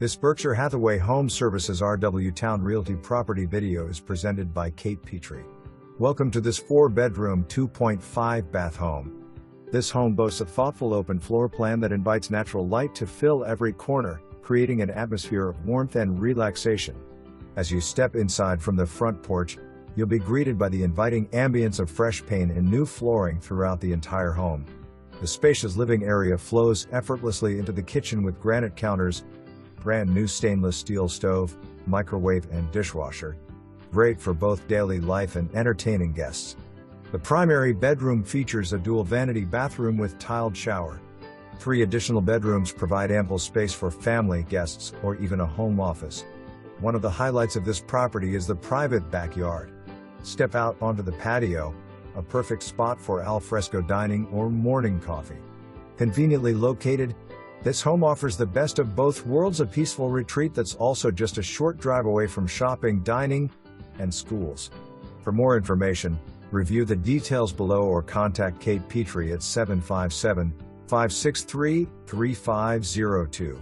This Berkshire Hathaway Home Services RW Towne Realty property video is presented by Kate Petrie. Welcome to this 4-bedroom, 2.5-bath home. This home boasts a thoughtful open floor plan that invites natural light to fill every corner, creating an atmosphere of warmth and relaxation. As you step inside from the front porch, you'll be greeted by the inviting ambience of fresh paint and new flooring throughout the entire home. The spacious living area flows effortlessly into the kitchen with granite counters, brand new stainless steel stove, microwave and dishwasher. Great for both daily life and entertaining guests. The primary bedroom features a dual vanity bathroom with tiled shower. 3 additional bedrooms provide ample space for family, guests, or even a home office. One of the highlights of this property is the private backyard. Step out onto the patio, a perfect spot for al fresco dining or morning coffee. Conveniently located, this home offers the best of both worlds, a peaceful retreat that's also just a short drive away from shopping, dining, and schools. For more information, review the details below or contact Kate Petrie at 757-563-3502.